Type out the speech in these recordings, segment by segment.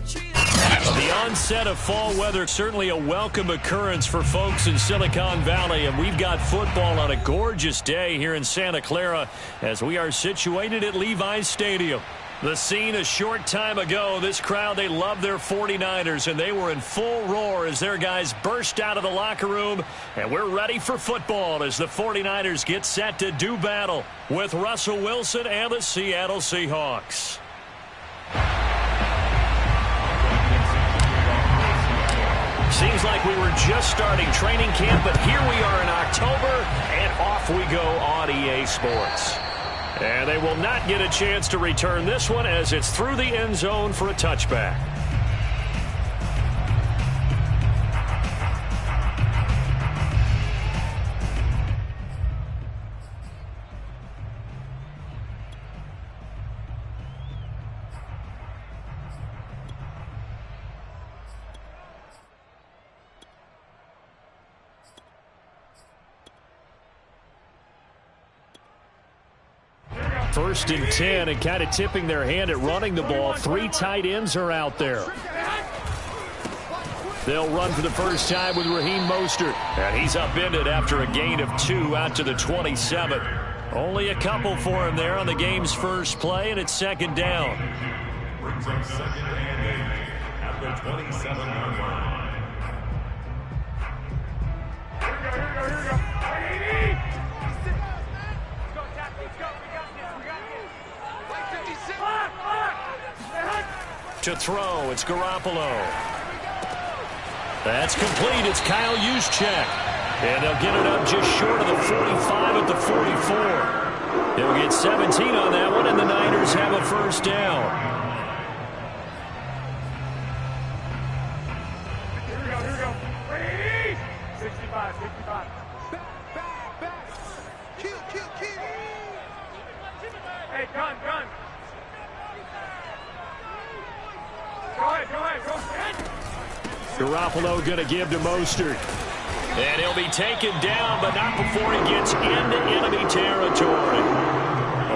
The onset of fall weather, certainly a welcome occurrence for folks in Silicon Valley, and we've got football on a gorgeous day here in Santa Clara as we are situated at Levi's Stadium. The scene a short time ago, this crowd, they love their 49ers, and they were in full roar as their guys burst out of the locker room, and we're ready for football as the 49ers get set to do battle with Russell Wilson and the Seattle Seahawks. Seems like we were just starting training camp, but here we are in October, and off we go on EA Sports. And they will not get a chance to return this one as it's through the end zone for a touchback. First and 10, and kind of tipping their hand at running the ball. 3 tight ends are out there. They'll run for the first time with Raheem Mostert. And he's upended after a gain of 2 out to the 27. Only a couple for him there on the game's first play, and it's second down. Brings up second and 8 at the 27-yard line. Here we go. To throw, it's Garoppolo. That's complete. It's Kyle Juszczyk. And they'll get it up just short of the 45 at the 44. They'll get 17 on that one, and the Niners have a first down. Here we go. Ready? 65. Back. Kill. Hey, gun. Go ahead. Garoppolo going to give to Mostert. And he'll be taken down, but not before he gets into enemy territory.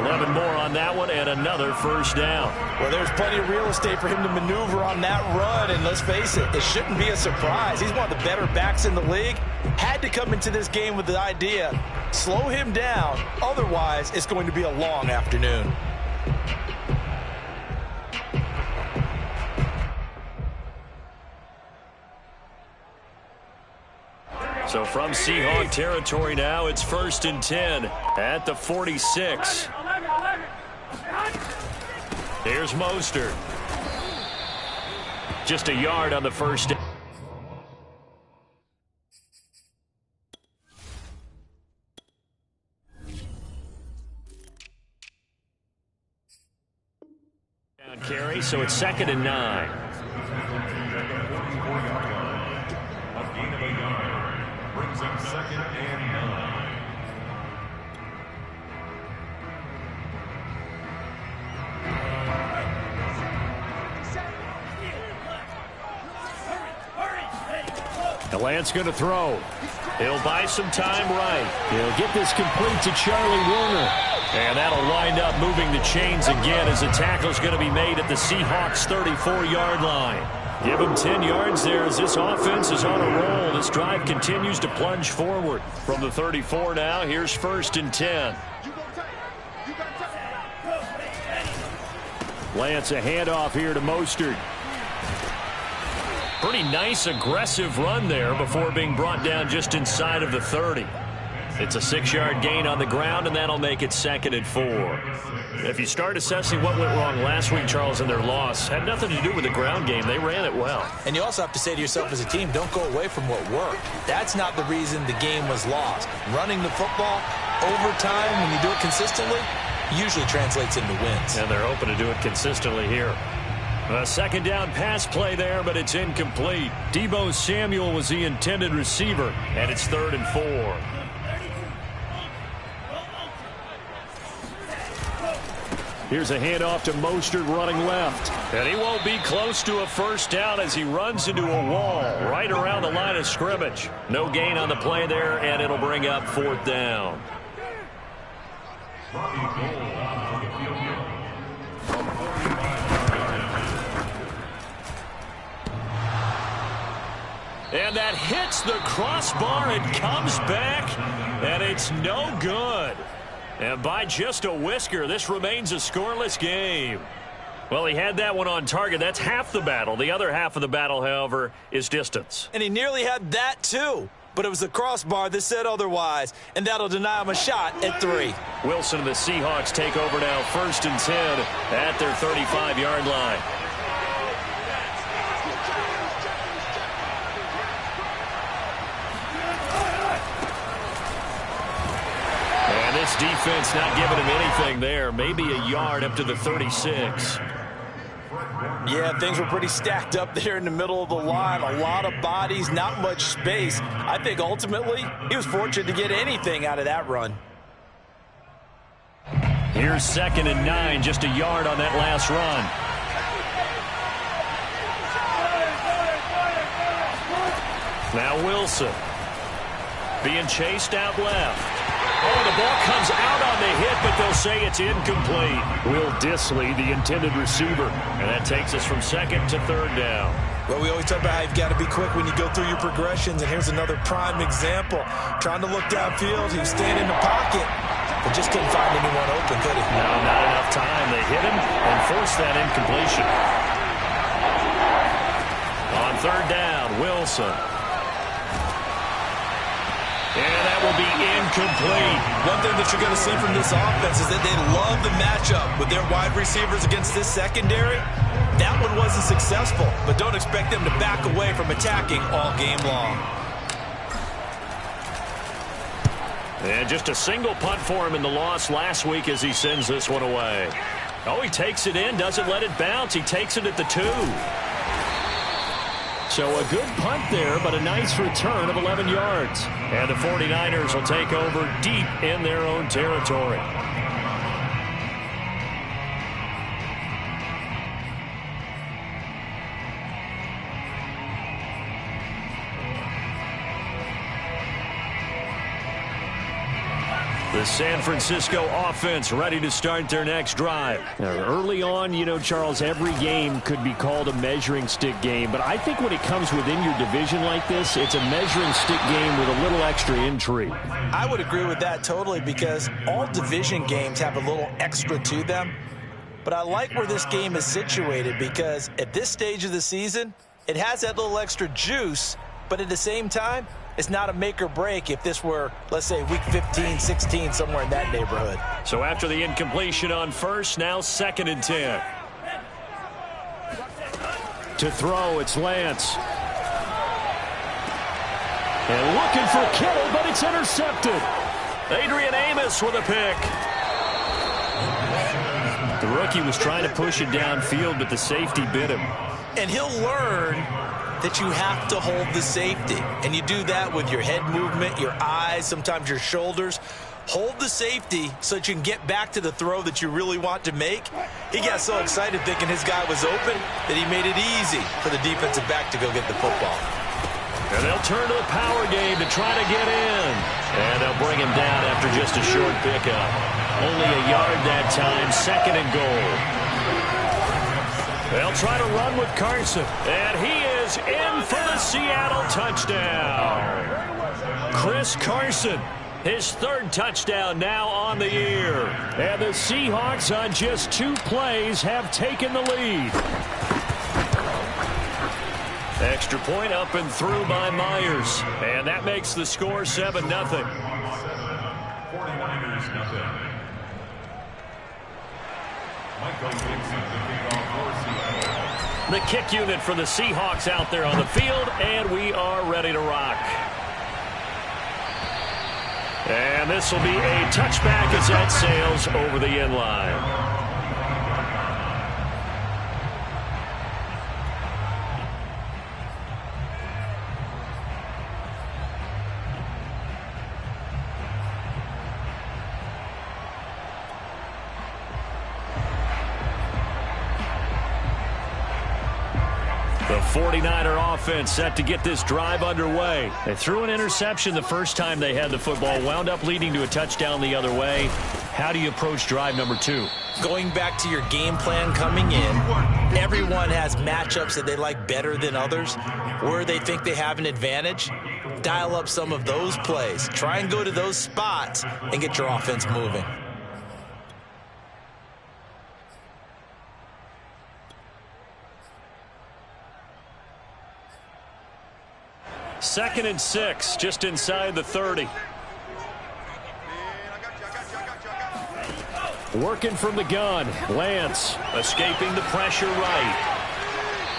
11 more on that one, and another first down. Well, there's plenty of real estate for him to maneuver on that run, and let's face it, it shouldn't be a surprise. He's one of the better backs in the league. Had to come into this game with the idea, slow him down, otherwise it's going to be a long afternoon. So from Seahawk territory now, it's first and 10 at the 46. Here's Mostert. Just a yard on the first down. Carry, so it's second and 9. Brings up second and 9. Lance going to throw. He'll buy some time right. He'll get this complete to Charlie Warner. And that'll wind up moving the chains again as the tackle's going to be made at the Seahawks 34-yard line. Give him 10 yards there as this offense is on a roll. This drive continues to plunge forward. From the 34 now, here's first and 10. Lance, a handoff here to Mostert. Pretty nice, aggressive run there before being brought down just inside of the 30. It's a 6-yard gain on the ground, and that'll make it second and 4. If you start assessing what went wrong last week, Charles, in their loss, had nothing to do with the ground game. They ran it well. And you also have to say to yourself as a team, don't go away from what worked. That's not the reason the game was lost. Running the football over time, when you do it consistently, usually translates into wins. And they're hoping to do it consistently here. A second down pass play there, but it's incomplete. Deebo Samuel was the intended receiver, and it's third and 4. Here's a handoff to Mostert running left. And he won't be close to a first down as he runs into a wall right around the line of scrimmage. No gain on the play there, and it'll bring up fourth down. And that hits the crossbar and comes back, and it's no good. And by just a whisker, this remains a scoreless game. Well, he had that one on target. That's half the battle. The other half of the battle, however, is distance. And he nearly had that, too. But it was the crossbar that said otherwise, and that'll deny him a shot at 3. Wilson and the Seahawks take over now, 1st and 10 at their 35-yard line. And this defense not giving him anything there. Maybe a yard up to the 36. Yeah, things were pretty stacked up there in the middle of the line. A lot of bodies, not much space. I think ultimately he was fortunate to get anything out of that run. Here's 2nd and 9, just a yard on that last run. Now Wilson being chased out left. Oh, the ball comes out on the hit, but they'll say it's incomplete. Will Dissly, the intended receiver. And that takes us from 2nd to 3rd down. Well, we always talk about how you've got to be quick when you go through your progressions, and here's another prime example. Trying to look downfield, he was standing in the pocket, but just couldn't find anyone open, could he? No, not enough time. They hit him and forced that incompletion. On 3rd down, Wilson. And that will be incomplete. One thing that you're going to see from this offense is that they love the matchup with their wide receivers against this secondary. That one wasn't successful, but don't expect them to back away from attacking all game long. And just a single punt for him in the loss last week as he sends this one away. Oh, he takes it in, doesn't let it bounce. He takes it at the 2. So a good punt there, but a nice return of 11 yards. And the 49ers will take over deep in their own territory. The San Francisco offense ready to start their next drive. Now, early on, you know, Charles, every game could be called a measuring stick game. But I think when it comes within your division like this, it's a measuring stick game with a little extra intrigue. I would agree with that totally because all division games have a little extra to them. But I like where this game is situated because at this stage of the season, it has that little extra juice. But at the same time, it's not a make or break if this were, let's say, week 15, 16, somewhere in that neighborhood. So after the incompletion on 1st, now 2nd and 10. To throw, it's Lance. And looking for Kittle, but it's intercepted. Adrian Amos with a pick. The rookie was trying to push it downfield, but the safety bit him. And he'll learn that you have to hold the safety. And you do that with your head movement, your eyes, sometimes your shoulders. Hold the safety so that you can get back to the throw that you really want to make. He got so excited thinking his guy was open that he made it easy for the defensive back to go get the football. And they'll turn to the power game to try to get in. And they'll bring him down after just a short pickup. Only a yard that time, 2nd and goal. They'll try to run with Carson. And he is in for the Seattle touchdown. Chris Carson, his 3rd touchdown now on the year. And the Seahawks on just 2 plays have taken the lead. Extra point up and through by Myers. And that makes the score 7-0. 49ers nothing. Michael Dixon, the kickoff for Seattle. The kick unit for the Seahawks out there on the field, and we are ready to rock. And this will be a touchback as that sails over the end line. The 49er offense set to get this drive underway. They threw an interception the first time they had the football, wound up leading to a touchdown the other way. How do you approach drive number 2? Going back to your game plan coming in, everyone has matchups that they like better than others, where they think they have an advantage. Dial up some of those plays. Try and go to those spots and get your offense moving. Second and 6, just inside the 30. Working from the gun. Lance escaping the pressure right.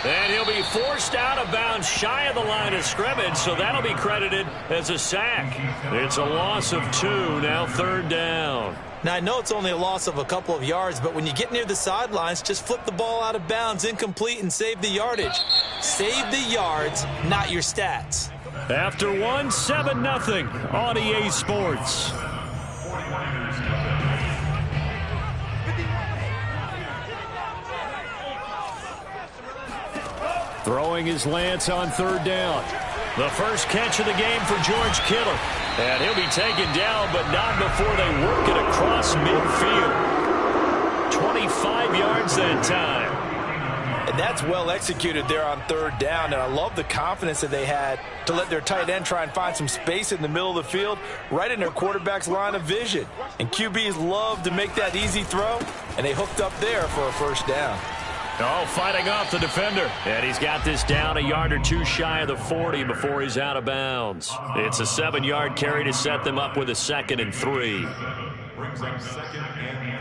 And he'll be forced out of bounds shy of the line of scrimmage, so that'll be credited as a sack. It's a loss of 2, now third down. Now, I know it's only a loss of a couple of yards, but when you get near the sidelines, just flip the ball out of bounds, incomplete, and save the yardage. Save the yards, not your stats. After 1, 7-0 on EA Sports. Throwing his Lance on third down. The first catch of the game for George Kittle. And he'll be taken down, but not before they work it across midfield. 25 yards that time. And that's well executed there on third down. And I love the confidence that they had to let their tight end try and find some space in the middle of the field, right in their quarterback's line of vision. And QBs love to make that easy throw, and they hooked up there for a first down. Oh, fighting off the defender. And he's got this down a yard or 2 shy of the 40 before he's out of bounds. It's a 7-yard carry to set them up with a 2nd and 3. Brings up 2nd and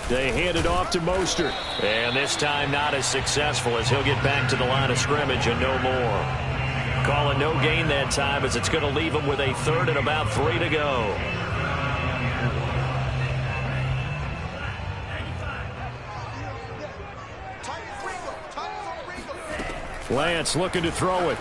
3. They hand it off to Mostert. And this time not as successful, as he'll get back to the line of scrimmage and no more. Calling no gain that time, as it's going to leave him with a 3rd and about 3 to go. Lance looking to throw it.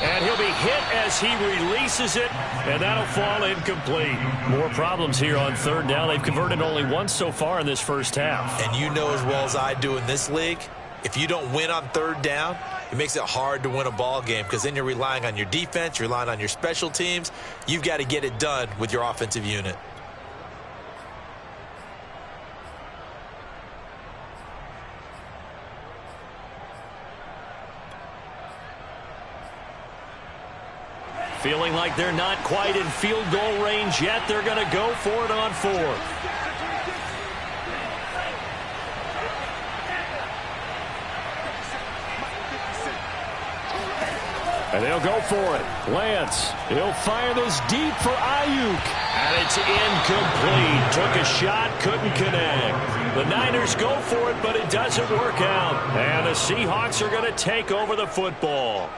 And he'll be hit as he releases it, and that'll fall incomplete. More problems here on third down. They've converted only once so far in this first half. And you know as well as I do in this league, if you don't win on third down, it makes it hard to win a ball game, because then you're relying on your defense, you're relying on your special teams. You've got to get it done with your offensive unit. Feeling like they're not quite in field goal range yet. They're going to go for it on 4th. And they'll go for it. Lance, he'll fire this deep for Ayuk. And it's incomplete. Took a shot, couldn't connect. The Niners go for it, but it doesn't work out. And the Seahawks are going to take over the football.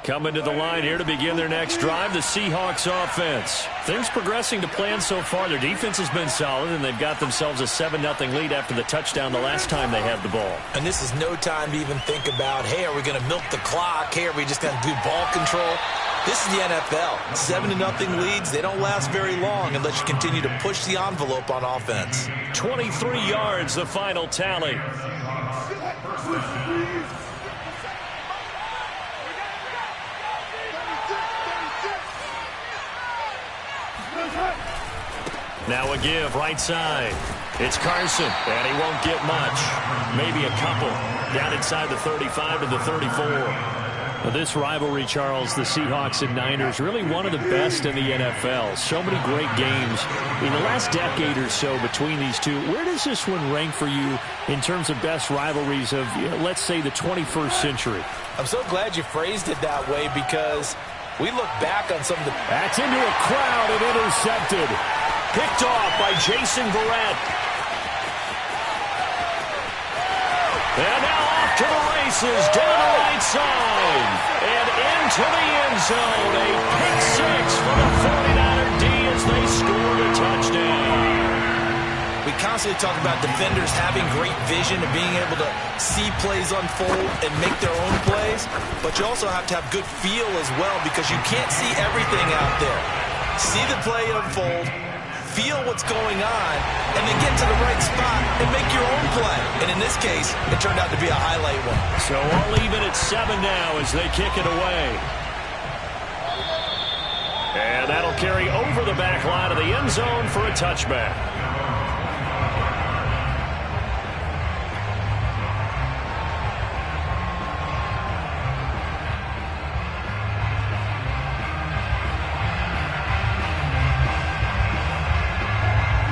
Coming to the line here to begin their next drive, the Seahawks offense. Things progressing to plan so far. Their defense has been solid, and they've got themselves a 7-0 lead after the touchdown the last time they had the ball. And this is no time to even think about, hey, are we going to milk the clock? Hey, are we just going to do ball control? This is the NFL. 7-0 leads, they don't last very long unless you continue to push the envelope on offense. 23 yards, the final tally. Now a give, right side. It's Carson, and he won't get much. Maybe a couple. Down inside the 35 to the 34. Now this rivalry, Charles, the Seahawks and Niners, really one of the best in the NFL. So many great games in the last decade or so between these two. Where does this one rank for you in terms of best rivalries of, let's say, the 21st century? I'm so glad you phrased it that way, because we look back on some of the... That's into a crowd and intercepted. Picked off by Jason Verrett. And now off to the races, down the right side. And into the end zone. A pick 6 for the 49er D as they score the touchdown. We constantly talk about defenders having great vision and being able to see plays unfold and make their own plays, but you also have to have good feel as well because you can't see everything out there. See the play unfold, feel what's going on, and then get to the right spot and make your own play. And in this case, it turned out to be a highlight one. So all even at 7 now as they kick it away. And that'll carry over the back line of the end zone for a touchback.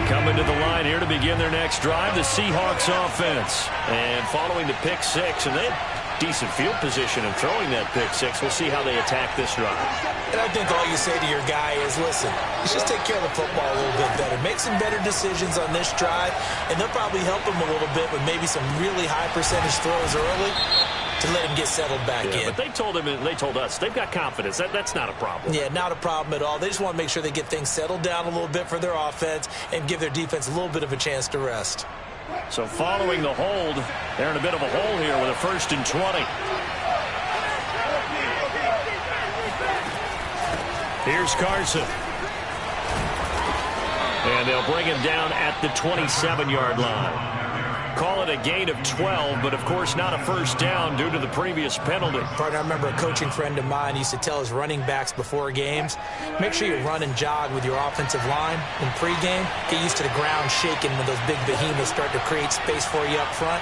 Coming to the line here to begin their next drive, the Seahawks offense. And following the pick six, and they had decent field position in throwing that pick six. We'll see how they attack this drive. And I think all you say to your guy is, listen, let's just take care of the football a little bit better. Make some better decisions on this drive, and they'll probably help him a little bit with maybe some really high percentage throws early to let him get settled back in. But they told him, and they told us, they've got confidence. That's not a problem. Yeah, not a problem at all. They just want to make sure they get things settled down a little bit for their offense and give their defense a little bit of a chance to rest. So following the hold, they're in a bit of a hole here with a 1st and 20. Here's Carson. And they'll bring him down at the 27-yard line. Call it a gain of 12, but of course not a first down due to the previous penalty. Partner, I remember a coaching friend of mine used to tell his running backs before games, make sure you run and jog with your offensive line in pregame. Get used to the ground shaking when those big behemoths start to create space for you up front.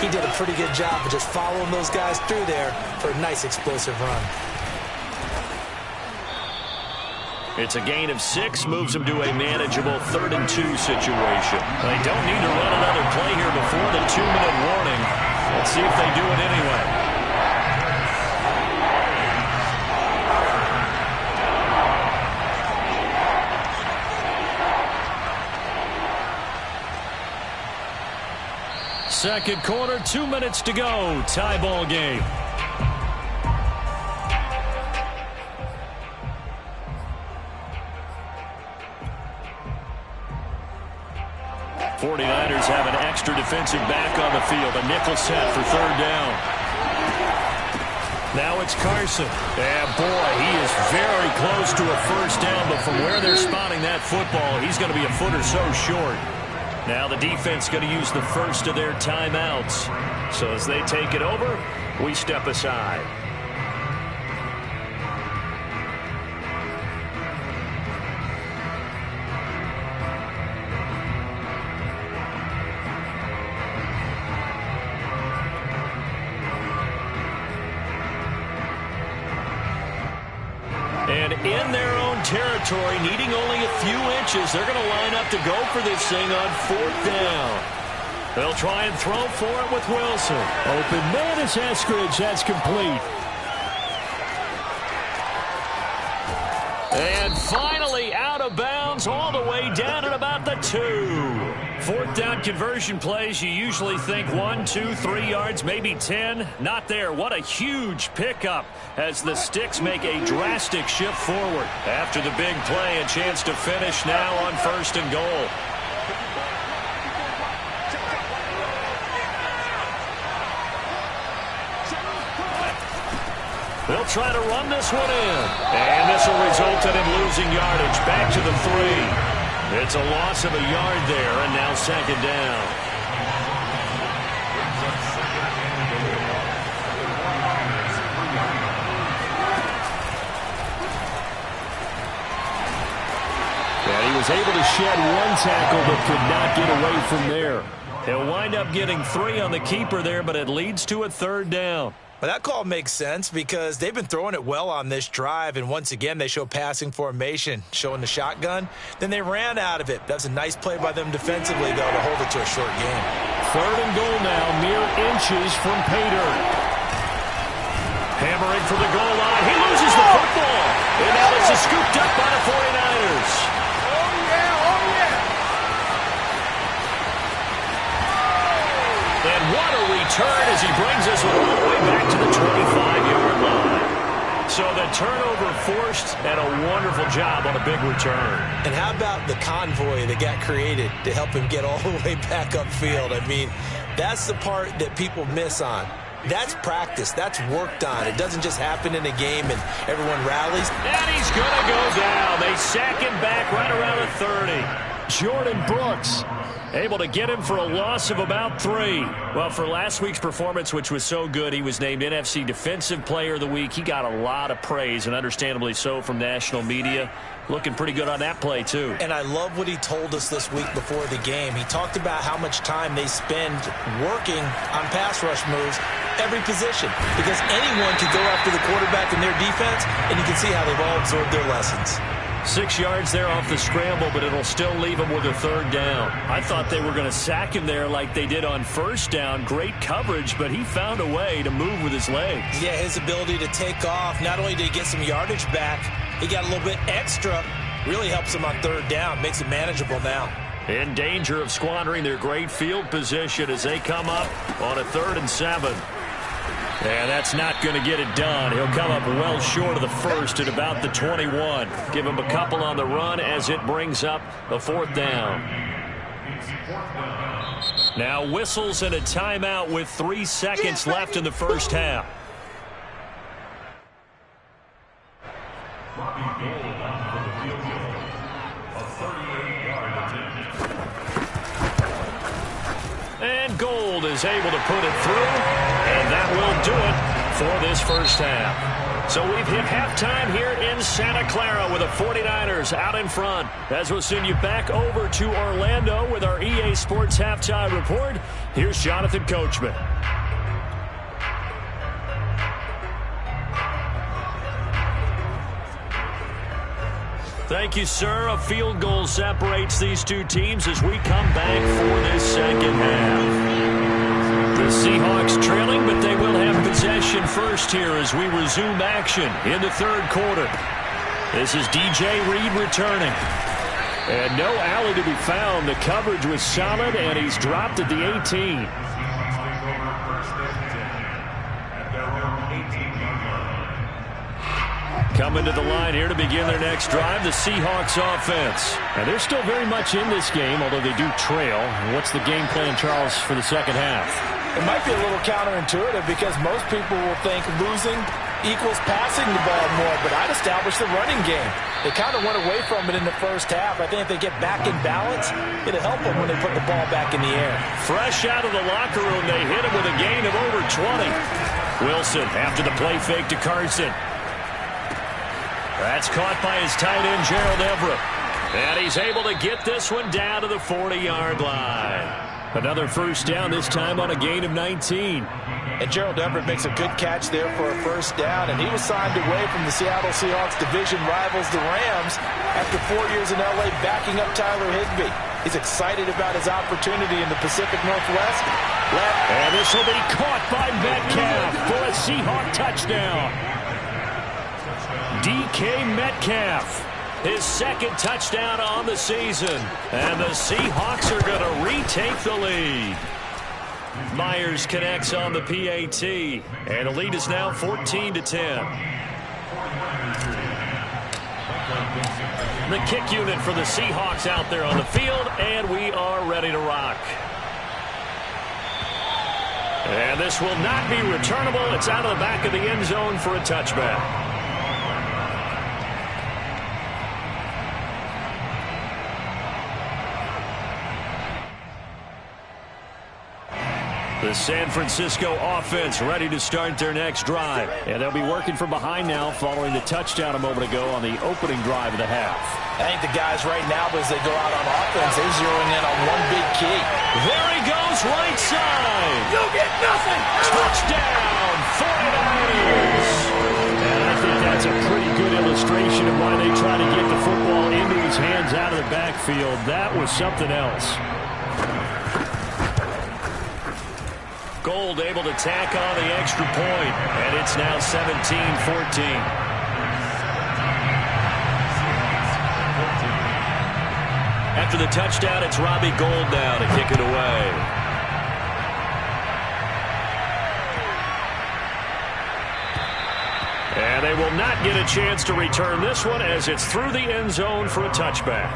He did a pretty good job of just following those guys through there for a nice explosive run. It's a gain of 6, moves them to a manageable 3rd and 2 situation. They don't need to run another play here before the 2-minute warning. Let's see if they do it anyway. Second quarter, 2 minutes to go. Tie ball game. 49ers have an extra defensive back on the field. A nickel set for 3rd down. Now it's Carson. And boy, he is very close to a first down, but from where they're spotting that football, he's going to be a foot or so short. Now the defense going to use the first of their timeouts. So as they take it over, we step aside. And in their own territory, needing only a few inches, they're going to line up to go for this thing on 4th down. They'll try and throw for it with Wilson. Open man is Eskridge. That's complete. And finally out of bounds all the way down at about the 2. 4th down conversion plays, you usually think 1, 2, 3 yards, maybe 10. Not there. What a huge pickup as the Sticks make a drastic shift forward. After the big play, a chance to finish now on 1st and goal. They'll try to run this one in. And this will result in him losing yardage. Back to the 3. It's a loss of a yard there, and now 2nd down. And he was able to shed one tackle, but could not get away from there. He'll wind up getting 3 on the keeper there, but it leads to a 3rd down. But that call makes sense because they've been throwing it well on this drive, and once again they show passing formation, showing the shotgun. Then they ran out of it. That's a nice play by them defensively, though, to hold it to a short game. 3rd and goal now, mere inches from Pater. Hammering for the goal line. He loses the football. And now it's scooped up by the 49ers. And what a return as he brings us all the way back to the 25-yard line. So the a turnover forced and a wonderful job on a big return. And how about the convoy that got created to help him get all the way back upfield? I mean, that's the part that people miss on. That's practice. That's worked on. It doesn't just happen in a game and everyone rallies. And he's going to go down. They sack him back right around the 30. Jordan Brooks able to get him for a loss of about 3. Well, for last week's performance, which was so good, he was named NFC Defensive Player of the Week. He got a lot of praise, and understandably so, from national media. Looking pretty good on that play, too. And I love what he told us this week before the game. He talked about how much time they spend working on pass rush moves, every position, because anyone could go after the quarterback in their defense, and you can see how they've all absorbed their lessons. 6 yards there off the scramble, but it'll still leave him with a 3rd down. I thought they were going to sack him there like they did on 1st down. Great coverage, but he found a way to move with his legs. Yeah, his ability to take off, not only did he get some yardage back, he got a little bit extra. Really helps him on 3rd down, makes it manageable now. In danger of squandering their great field position as they come up on a 3rd and 7. And that's not going to get it done. He'll come up well short of the 1st at about the 21. Give him a couple on the run as it brings up a 4th down. Now whistles and a timeout with 3 seconds left in the first half. And Gold is able to put it through, and that will do it for this first half. So we've hit halftime here in Santa Clara with the 49ers out in front. As we'll send you back over to Orlando with our EA Sports Halftime Report, here's Jonathan Coachman. Thank you, sir. A field goal separates these two teams as we come back for this second half. The Seahawks trailing, but they will have possession first here as we resume action in the 3rd quarter. This is DJ Reed returning. And no alley to be found. The coverage was solid, and he's dropped at the 18. Coming to the line here to begin their next drive, the Seahawks offense. And they're still very much in this game, although they do trail. What's the game plan, Charles, for the second half? It might be a little counterintuitive because most people will think losing equals passing the ball more, but I'd establish the running game. They kind of went away from it in the first half. I think if they get back in balance, it'll help them when they put the ball back in the air. Fresh out of the locker room, they hit him with a gain of over 20. Wilson after the play fake to Carson. That's caught by his tight end, Gerald Everett. And he's able to get this one down to the 40-yard line. Another first down, this time on a gain of 19. And Gerald Everett makes a good catch there for a first down, and he was signed away from the Seattle Seahawks division rivals, the Rams, after 4 years in L.A. backing up Tyler Higbee. He's excited about his opportunity in the Pacific Northwest. And this will be caught by Metcalf for a Seahawk touchdown. DK Metcalf, his 2nd touchdown on the season. And the Seahawks are going to retake the lead. Myers connects on the PAT. And the lead is now 14-10. The kick unit for the Seahawks out there on the field. And we are ready to rock. And this will not be returnable. It's out of the back of the end zone for a touchback. The San Francisco offense ready to start their next drive. And they'll be working from behind now following the touchdown a moment ago on the opening drive of the half. I think the guys right now, as they go out on offense, they're zeroing in on one big key. There he goes, right side. You get nothing. Touchdown, 49ers. And I think that's a pretty good illustration of why they try to get the football into his hands out of the backfield. That was something else. Gold able to tack on the extra point, and it's now 17-14. After the touchdown, it's Robbie Gould now to kick it away. And they will not get a chance to return this one as it's through the end zone for a touchback.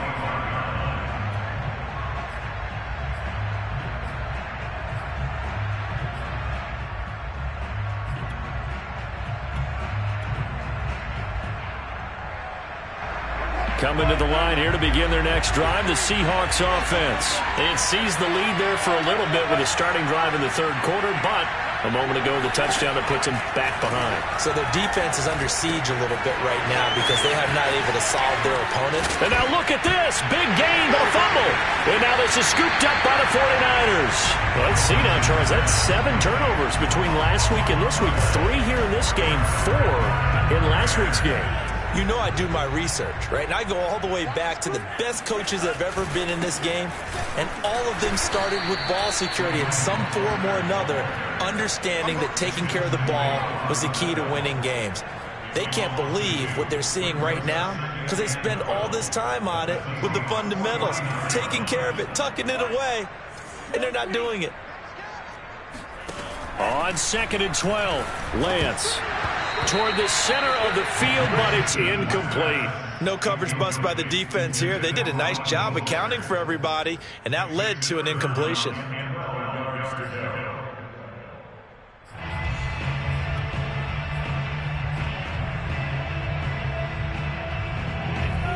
Coming to the line here to begin their next drive, the Seahawks offense. They had seized the lead there for a little bit with a starting drive in the third quarter, but a moment ago the touchdown that puts them back behind. So their defense is under siege a little bit right now because they have not able to solve their opponent. And now look at this. Big gain, but a fumble. And now this is scooped up by the 49ers. Well, let's see now, Charles. That's 7 turnovers between last week and this week. 3 here in this game, 4 in last week's game. You know I do my research, right? And I go all the way back to the best coaches that have ever been in this game, and all of them started with ball security in some form or another, understanding that taking care of the ball was the key to winning games. They can't believe what they're seeing right now because they spend all this time on it with the fundamentals, taking care of it, tucking it away, and they're not doing it. On 2nd and 12, Lance toward the center of the field, but it's incomplete. No coverage bust by the defense here. They did a nice job accounting for everybody, and that led to an incompletion.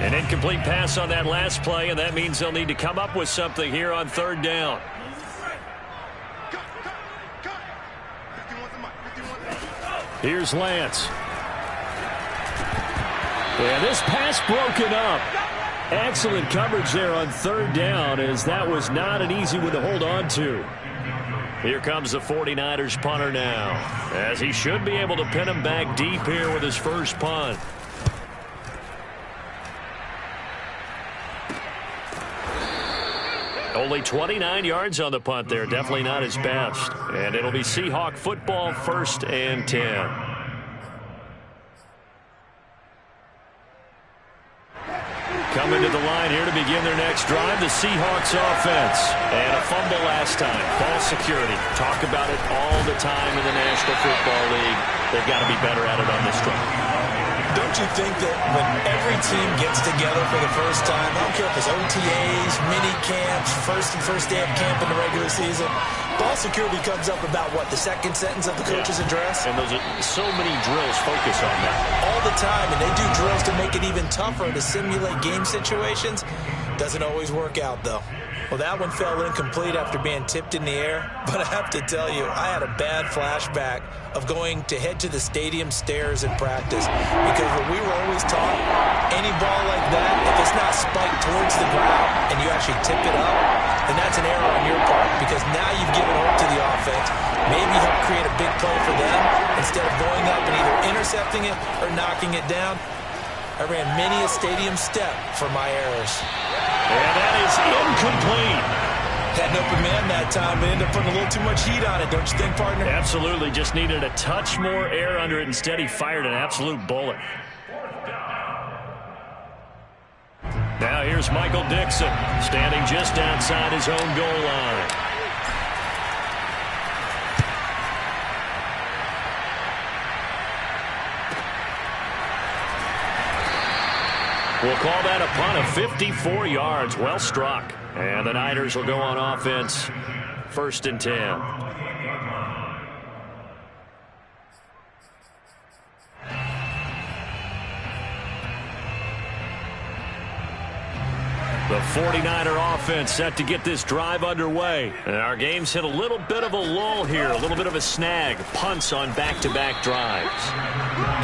An incomplete pass on that last play, and that means they'll need to come up with something here on 3rd down. Here's Lance. And this pass broken up. Excellent coverage there on 3rd down, as that was not an easy one to hold on to. Here comes the 49ers punter now, as he should be able to pin him back deep here with his first punt. Only 29 yards on the punt there. Definitely not his best. And it'll be Seahawk football, 1st and 10. Coming to the line here to begin their next drive, the Seahawks offense. And a fumble last time. Ball security. Talk about it all the time in the National Football League. They've got to be better at it on this drive. Don't you think that when every team gets together for the first time, I don't care if it's OTAs, mini camps, first day of camp in the regular season, ball security comes up about what, the second sentence of the coach's address? And those are so many drills focus on that. All the time, and they do drills to make it even tougher to simulate game situations. Doesn't always work out, though. Well, that one fell incomplete after being tipped in the air, but I have to tell you, I had a bad flashback of going to head to the stadium stairs in practice, because what we were always taught, any ball like that, if it's not spiked towards the ground and you actually tip it up, then that's an error on your part, because now you've given hope to the offense. Maybe help create a big play for them instead of going up and either intercepting it or knocking it down. I ran many a stadium step for my errors. And that is incomplete. Had an open man that time, but ended up putting a little too much heat on it, don't you think, partner? Absolutely. Just needed a touch more air under it. Instead, he fired an absolute bullet. Now here's Michael Dixon, standing just outside his own goal line. We'll call that a punt of 54 yards. Well struck. And the Niners will go on offense. 1st and 10. The 49er offense set to get this drive underway. And our game's hit a little bit of a lull here, a little bit of a snag. Punts on back-to-back drives.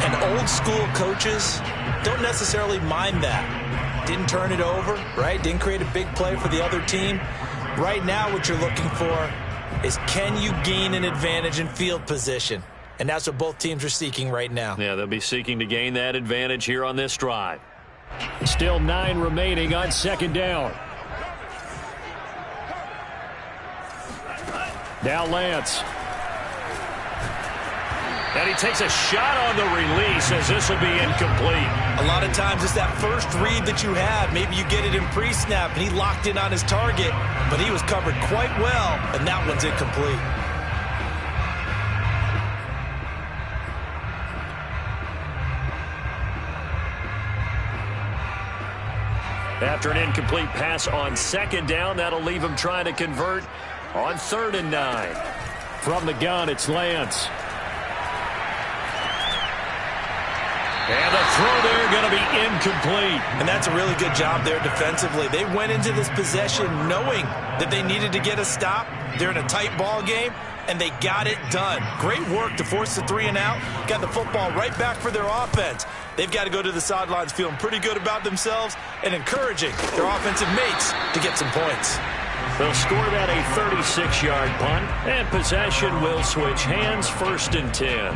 And old school coaches don't necessarily mind that. Didn't turn it over, right? Didn't create a big play for the other team. Right now what you're looking for is, can you gain an advantage in field position? And that's what both teams are seeking right now. Yeah, they'll be seeking to gain that advantage here on this drive. Still 9 remaining on 2nd down. Now Lance. And he takes a shot on the release, as this will be incomplete. A lot of times it's that first read that you have. Maybe you get it in pre-snap, and he locked in on his target, but he was covered quite well, and that one's incomplete. After an incomplete pass on second down, that'll leave him trying to convert on 3rd and 9. From the gun, it's Lance. And the throw there going to be incomplete. And that's a really good job there defensively. They went into this possession knowing that they needed to get a stop. They're in a tight ball game, and they got it done. Great work to force the 3 and out. Got the football right back for their offense. They've got to go to the sidelines feeling pretty good about themselves and encouraging their offensive mates to get some points. They'll score that a 36-yard punt, and possession will switch hands, 1st and 10.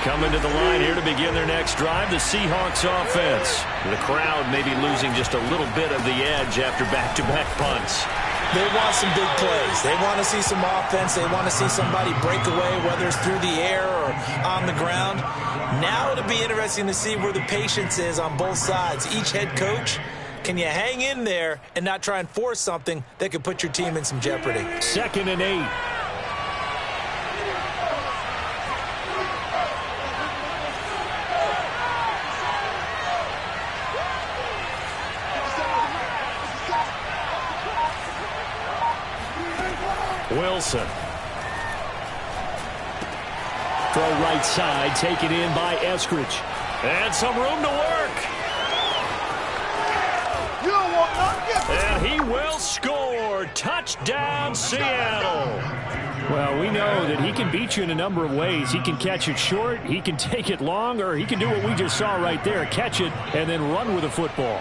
Coming to the line here to begin their next drive, the Seahawks offense. The crowd may be losing just a little bit of the edge after back-to-back punts. They want some big plays. They want to see some offense. They want to see somebody break away, whether it's through the air or on the ground. Now it'll be interesting to see where the patience is on both sides. Each head coach, can you hang in there and not try and force something that could put your team in some jeopardy? 2nd and 8. Wilson. Throw right side, taken in by Eskridge. And some room to work. And he will score. Touchdown, Seattle. Well, we know that he can beat you in a number of ways. He can catch it short, he can take it long, or he can do what we just saw right there, catch it and then run with the football.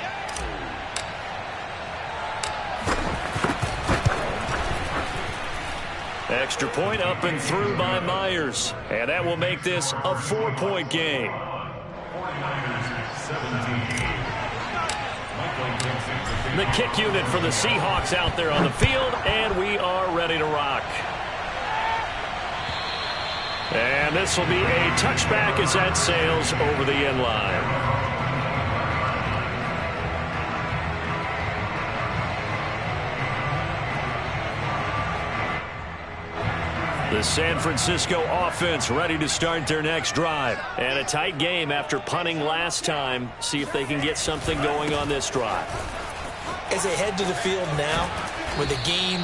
Extra point up and through by Myers. And that will make this a 4-point game. The kick unit for the Seahawks out there on the field, and we are ready to rock. And this will be a touchback as that sails over the end line. The San Francisco offense ready to start their next drive. And a tight game after punting last time. See if they can get something going on this drive. As they head to the field now, with the game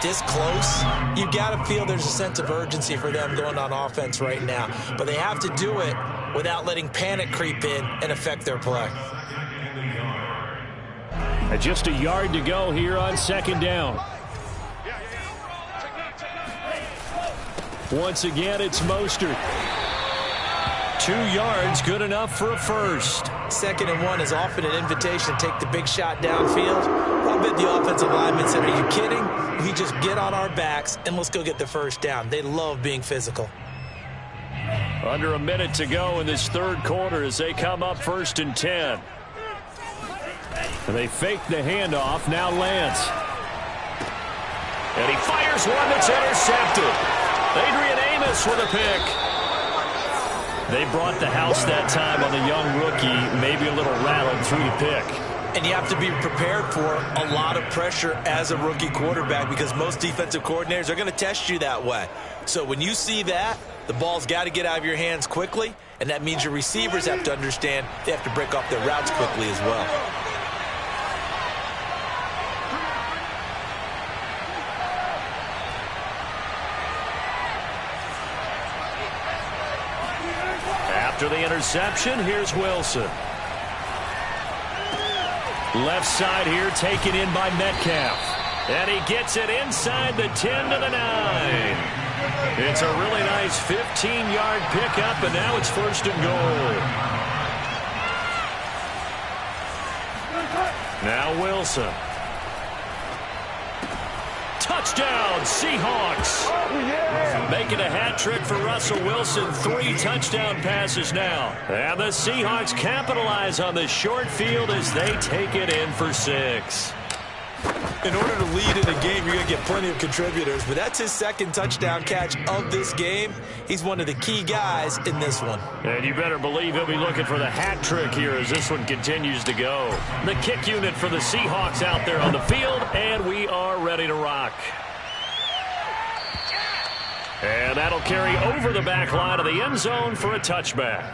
this close, you've got to feel there's a sense of urgency for them going on offense right now. But they have to do it without letting panic creep in and affect their play. Just a yard to go here on 2nd down. Once again, it's Mostert. 2 yards, good enough for a first. 2nd and 1 is often an invitation to take the big shot downfield. I bet the offensive lineman said, are you kidding? We just get on our backs and let's go get the first down. They love being physical. Under a minute to go in this 3rd quarter as they come up 1st and 10. And they fake the handoff. Now Lance. And he fires one that's intercepted. Adrian Amos with a pick. They brought the house that time on the young rookie, maybe a little rattled through the pick. And you have to be prepared for a lot of pressure as a rookie quarterback because most defensive coordinators are going to test you that way. So when you see that, the ball's got to get out of your hands quickly, and that means your receivers have to understand they have to break off their routes quickly as well. After the interception, here's Wilson. Left side here taken in by Metcalf. And he gets it inside the 10 to the 9. It's a really nice 15-yard pickup, and now it's 1st and goal. Now Wilson. Touchdown, Seahawks. Making a hat trick for Russell Wilson. 3 touchdown passes now. And the Seahawks capitalize on the short field as they take it in for 6. In order to lead in a game, you're going to get plenty of contributors, but that's his 2nd touchdown catch of this game. He's one of the key guys in this one. And you better believe he'll be looking for the hat trick here as this one continues to go. The kick unit for the Seahawks out there on the field, and we are ready to rock. And that'll carry over the back line of the end zone for a touchback.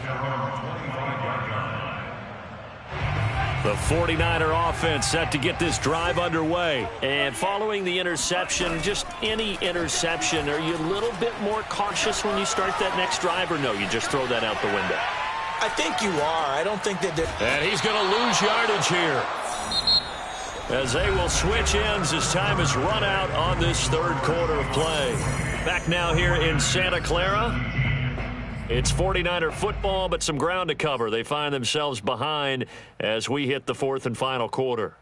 The 49er offense set to get this drive underway. And following the interception, just any interception, are you a little bit more cautious when you start that next drive, or no, you just throw that out the window? I think you are. I don't think that they're... And he's going to lose yardage here, as they will switch ends as time is run out on this third quarter of play. Back now here in Santa Clara. It's 49er football, but some ground to cover. They find themselves behind as we hit the fourth and final quarter.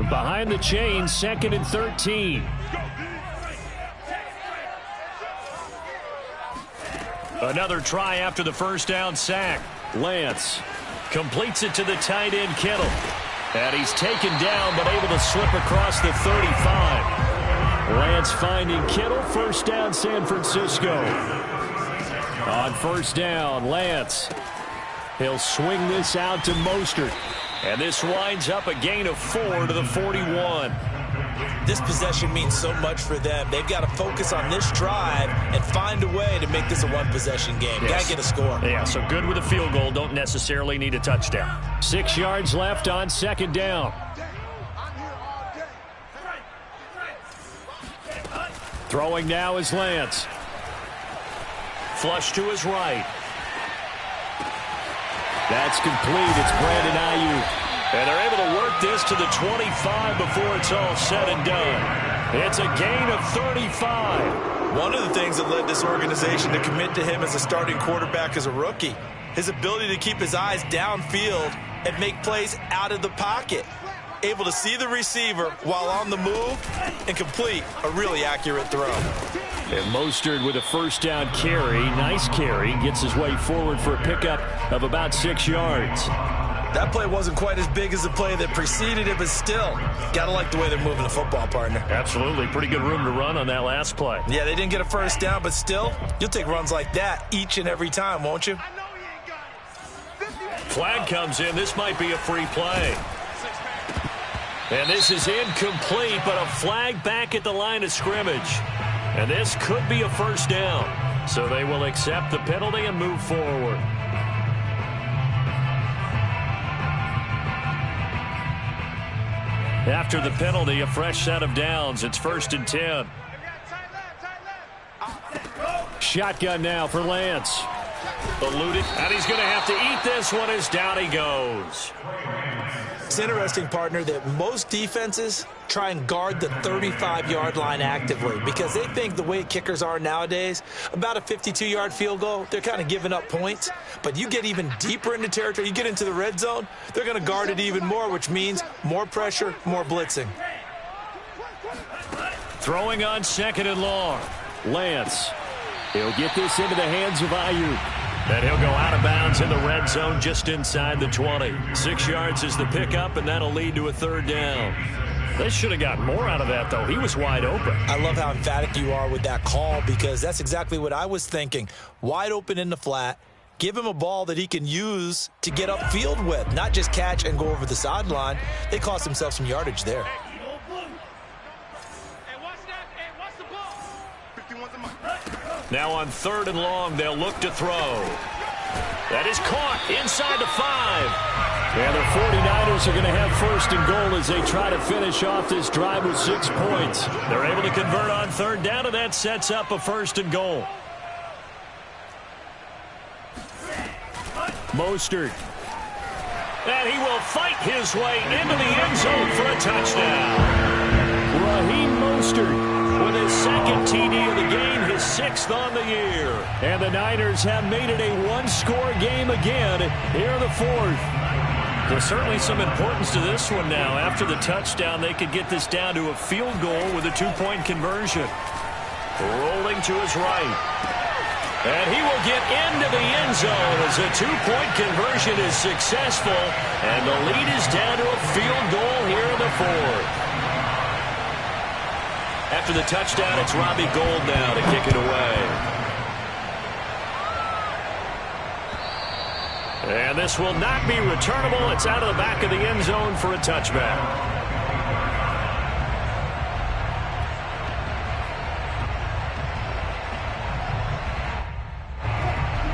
Behind the chains, 2nd and 13. Another try after the first down sack. Lance completes it to the tight end, Kittle. And he's taken down, but able to slip across the 35. Lance finding Kittle. First down, San Francisco. On first down, Lance. He'll swing this out to Mostert. And this winds up a gain of 4 to the 41. This possession means so much for them. They've got to focus on this drive and find a way to make this a one-possession game. Yes. Got to get a score. Yeah, so good with a field goal. Don't necessarily need a touchdown. 6 yards left on second down. Throwing now is Lance. Flush to his right. That's complete. It's Brandon Ayuk. And they're able to work this to the 25 before it's all said and done. It's a gain of 35. One of the things that led this organization to commit to him as a starting quarterback as a rookie, his ability to keep his eyes downfield and make plays out of the pocket. Able to see the receiver while on the move and complete a really accurate throw. And Mostert with a first down carry. Nice carry. Gets his way forward for a pickup of about 6 yards. That play wasn't quite as big as the play that preceded it, but still, gotta like the way they're moving the football, partner. Absolutely. Pretty good room to run on that last play. Yeah, they didn't get a first down, but still, you'll take runs like that each and every time, won't you? Flag comes in. This might be a free play. And this is incomplete, but a flag back at the line of scrimmage. And this could be a first down. So they will accept the penalty and move forward. After the penalty, a fresh set of downs. It's 1st and 10. Shotgun now for Lance. Eluded, and he's going to have to eat this one as down he goes. It's interesting, partner, that most defenses try and guard the 35-yard line actively because they think the way kickers are nowadays, about a 52-yard field goal, they're kind of giving up points. But you get even deeper into territory, you get into the red zone, they're going to guard it even more, which means more pressure, more blitzing. Throwing on 2nd and long. Lance. He'll get this into the hands of Ayuk. And he'll go out of bounds in the red zone just inside the 20. 6 yards is the pickup, and that'll lead to a third down. They should have gotten more out of that, though. He was wide open. I love how emphatic you are with that call because that's exactly what I was thinking. Wide open in the flat. Give him a ball that he can use to get upfield with, not just catch and go over the sideline. They cost themselves some yardage there. Now on 3rd and long, they'll look to throw. That is caught inside the 5. And the 49ers are going to have 1st and goal as they try to finish off this drive with 6 points. They're able to convert on 3rd down, and that sets up a 1st and goal. Mostert. And he will fight his way into the end zone for a touchdown. Raheem Mostert with his 2nd TD of the game, his 6th on the year. And the Niners have made it a one-score game again here in the 4th. There's certainly some importance to this one now. After the touchdown, they could get this down to a field goal with a 2-point conversion. Rolling to his right. And he will get into the end zone as a 2-point conversion is successful. And the lead is down to a field goal here in the 4th. After the touchdown, it's Robbie Gould now to kick it away. And And this will not be returnable. It's out of the back of the end zone for a touchback.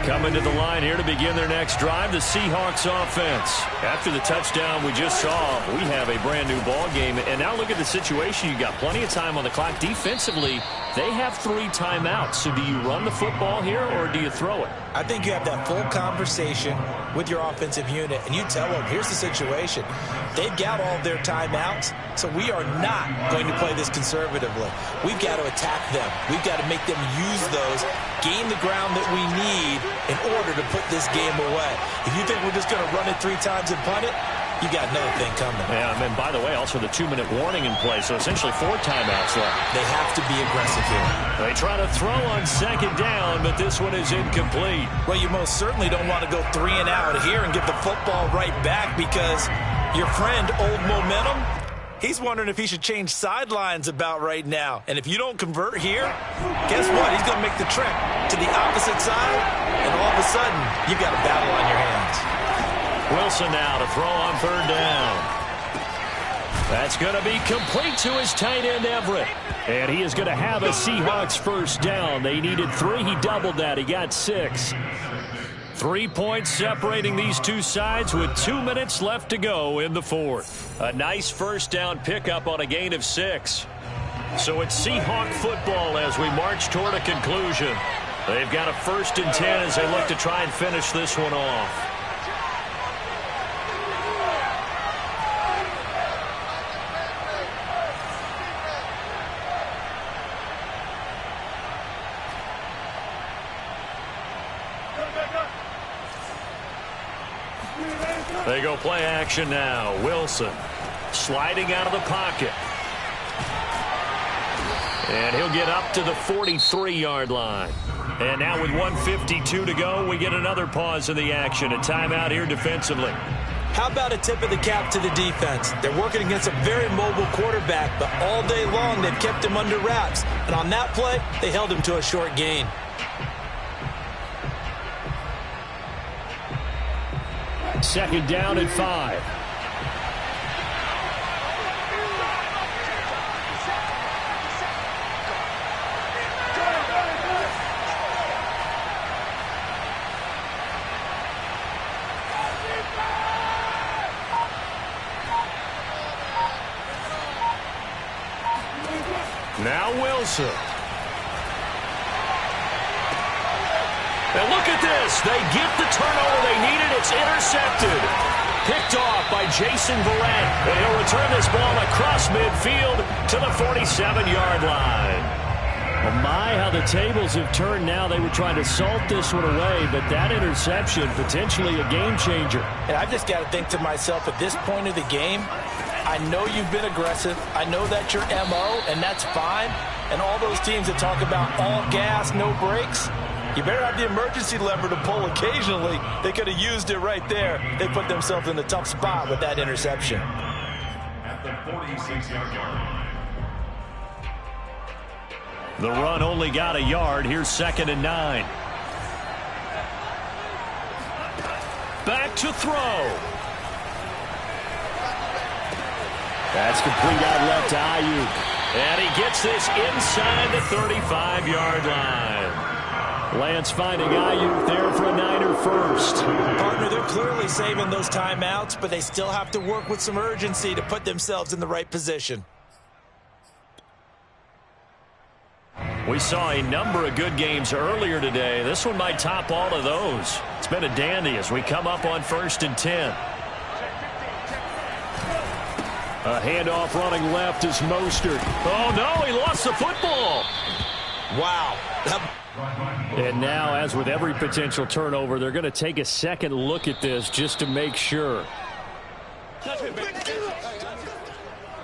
Coming to the line here to begin their next drive, the Seahawks offense. After the touchdown we just saw, we have a brand new ball game. And now look at the situation. You got plenty of time on the clock. Defensively, they have 3 timeouts. So do you run the football here or do you throw it? I think you have that full conversation with your offensive unit, and you tell them, here's the situation. They've got all of their timeouts, so we are not going to play this conservatively. We've got to attack them. We've got to make them use those, gain the ground that we need in order to put this game away. If you think we're just going to run it 3 times and punt it, you got another thing coming. Yeah, and by the way, also the 2-minute warning in play, so essentially 4 timeouts left. They have to be aggressive here. They try to throw on 2nd down, but this one is incomplete. Well, you most certainly don't want to go 3 and out here and get the football right back, because your friend, Old Momentum, he's wondering if he should change sidelines about right now. And if you don't convert here, guess what? He's going to make the trek to the opposite side, and all of a sudden, you've got a battle on your hands. Wilson now to throw on 3rd down. That's going to be complete to his tight end, Everett. And he is going to have a Seahawks 1st down. They needed 3. He doubled that. He got 6. 3 points separating these two sides with 2 minutes left to go in the 4th. A nice 1st down pickup on a gain of 6. So it's Seahawk football as we march toward a conclusion. They've got a 1st and 10 as they look to try and finish this one off. They go play action now. Wilson sliding out of the pocket. And he'll get up to the 43-yard line. And now with 1:52 to go, we get another pause in the action. A timeout here defensively. How about a tip of the cap to the defense? They're working against a very mobile quarterback, but all day long they've kept him under wraps. And on that play, they held him to a short gain. Second down and 5. Now Wilson. And look at this. They get the turnover they needed. It's intercepted. Picked off by Jason Verrett. And he'll return this ball across midfield to the 47-yard line. Well, my, how the tables have turned now. They were trying to salt this one away, but that interception, potentially a game changer. And I've just got to think to myself, at this point of the game, I know you've been aggressive. I know that's your MO, and that's fine. And all those teams that talk about all gas, no brakes, you better have the emergency lever to pull occasionally. They could have used it right there. They put themselves in a tough spot with that interception. At the 46-yard line. The run only got a yard. Here's 2nd and 9. Back to throw. That's complete out left to Ayuk. And he gets this inside the 35-yard line. Lance finding Ayuk there for a Niner 1st. Partner, they're clearly saving those timeouts, but they still have to work with some urgency to put themselves in the right position. We saw a number of good games earlier today. This one might top all of those. It's been a dandy as we come up on 1st and 10. A handoff running left is Mostert. Oh, no, he lost the football. Wow. And now, as with every potential turnover, they're going to take a second look at this just to make sure.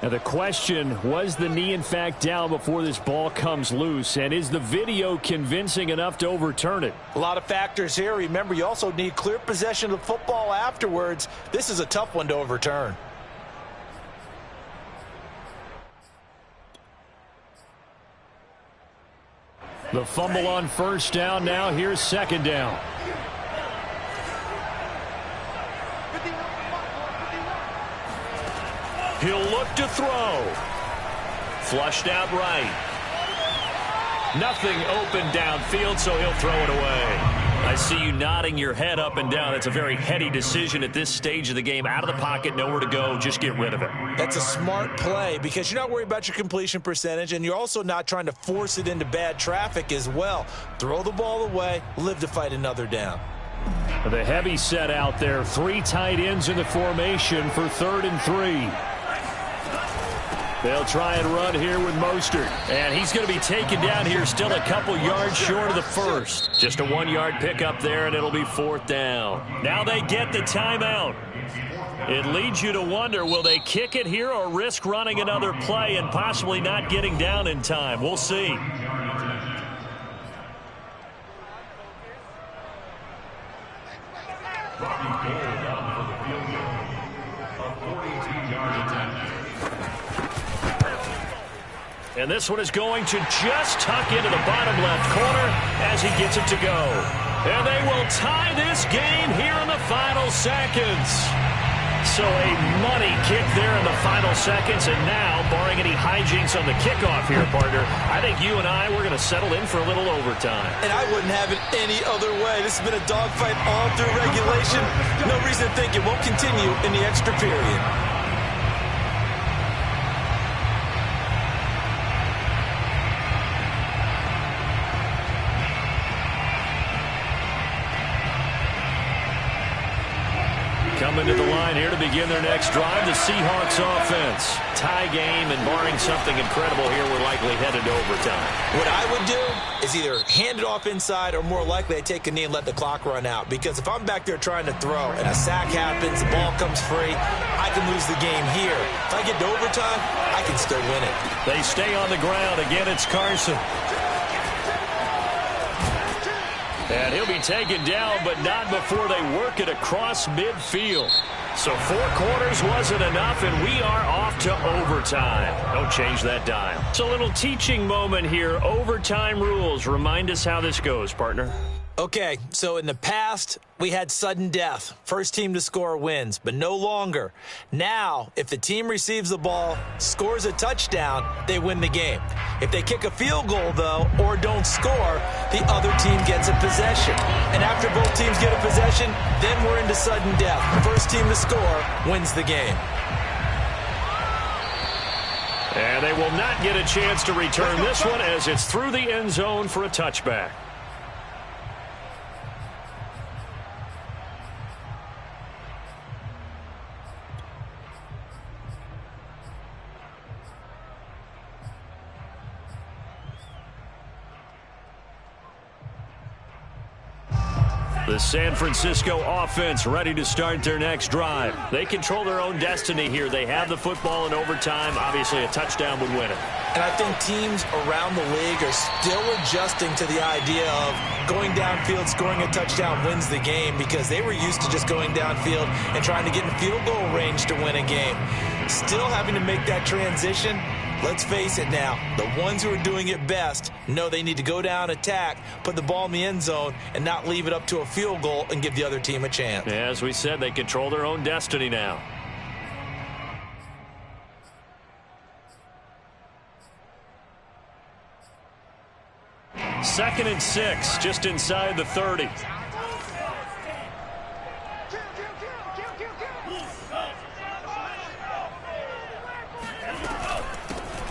And the question, was the knee in fact down before this ball comes loose? And is the video convincing enough to overturn it? A lot of factors here. Remember, you also need clear possession of the football afterwards. This is a tough one to overturn. The fumble on 1st down. Now here's 2nd down. He'll look to throw. Flushed out right. Nothing open downfield, so he'll throw it away. I see you nodding your head up and down. It's a very heady decision at this stage of the game. Out of the pocket, nowhere to go. Just get rid of it. That's a smart play because you're not worried about your completion percentage, and you're also not trying to force it into bad traffic as well. Throw the ball away, live to fight another down. The heavy set out there. 3 tight ends in the formation for 3rd and 3. They'll try and run here with Mostert. And he's going to be taken down here still a couple yards short of the first. Just a 1-yard pickup there, and it'll be 4th down. Now they get the timeout. It leads you to wonder, will they kick it here or risk running another play and possibly not getting down in time? We'll see. And this one is going to just tuck into the bottom left corner as he gets it to go. And they will tie this game here in the final seconds. So a money kick there in the final seconds. And now, barring any hijinks on the kickoff here, partner, I think you and I, we're going to settle in for a little overtime. And I wouldn't have it any other way. This has been a dogfight all through regulation. No reason to think it won't continue in the extra period. Coming to the line here to begin their next drive, the Seahawks offense. Tie game, and barring something incredible here, we're likely headed to overtime. What I would do is either hand it off inside or more likely I take a knee and let the clock run out. Because if I'm back there trying to throw and a sack happens, the ball comes free, I can lose the game here. If I get to overtime, I can still win it. They stay on the ground. Again, it's Carson. And he'll be taken down, but not before they work it across midfield. So 4 quarters wasn't enough, and we are off to overtime. Don't change that dial. It's a little teaching moment here. Overtime rules. Remind us how this goes, partner. Okay, so in the past, we had sudden death. First team to score wins, but no longer. Now, if the team receives the ball, scores a touchdown, they win the game. If they kick a field goal, though, or don't score, the other team gets a possession. And after both teams get a possession, then we're into sudden death. First team to score wins the game. And they will not get a chance to return this one as it's through the end zone for a touchback. The San Francisco offense ready to start their next drive. They control their own destiny here. They have the football in overtime. Obviously, a touchdown would win it. And I think teams around the league are still adjusting to the idea of going downfield, scoring a touchdown wins the game, because they were used to just going downfield and trying to get in field goal range to win a game. Still having to make that transition. Let's face it now, the ones who are doing it best know they need to go down, attack, put the ball in the end zone, and not leave it up to a field goal and give the other team a chance. As we said, they control their own destiny now. Second and 6, just inside the 30.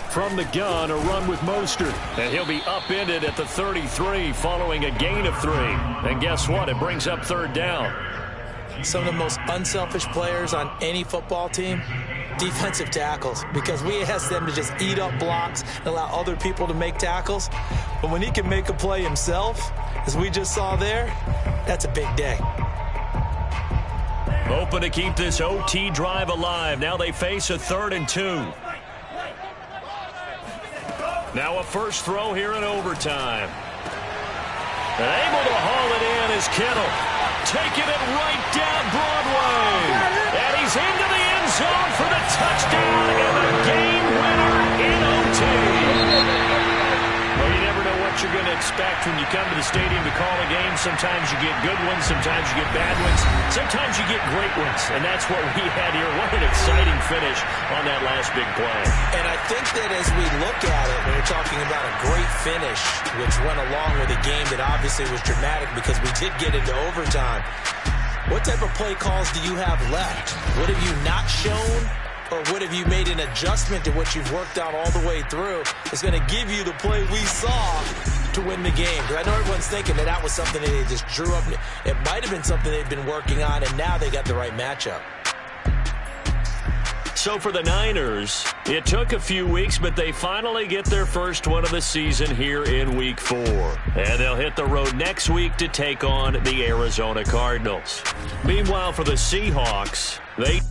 From the gun, a run with Mostert. And he'll be upended at the 33 following a gain of 3. And guess what? It brings up 3rd down. Some of the most unselfish players on any football team, defensive tackles, because we ask them to just eat up blocks and allow other people to make tackles. But when he can make a play himself, as we just saw there, that's a big day. Open to keep this OT drive alive. Now they face a 3rd and 2. Now a first throw here in overtime. And able to haul it in is Kittle. Taking it right down Broadway. And he's into the end zone for the touchdown and the game winner in OT. Well, you never know what what you're going to expect when you come to the stadium to call a game. Sometimes you get good ones. Sometimes you get bad ones. Sometimes you get great ones. And that's what we had here. What an exciting finish on that last big play. And I think that as we look at it, when we're talking about a great finish, which went along with a game that obviously was dramatic because we did get into overtime, what type of play calls do you have left? What have you not shown? Or what have you made an adjustment to what you've worked out all the way through? It's going to give you the play we saw to win the game. Because I know everyone's thinking that that was something that they just drew up. It might have been something they've been working on, and now they got the right matchup. So for the Niners, it took a few weeks, but they finally get their first one of the season here in Week 4. And they'll hit the road next week to take on the Arizona Cardinals. Meanwhile, for the Seahawks, they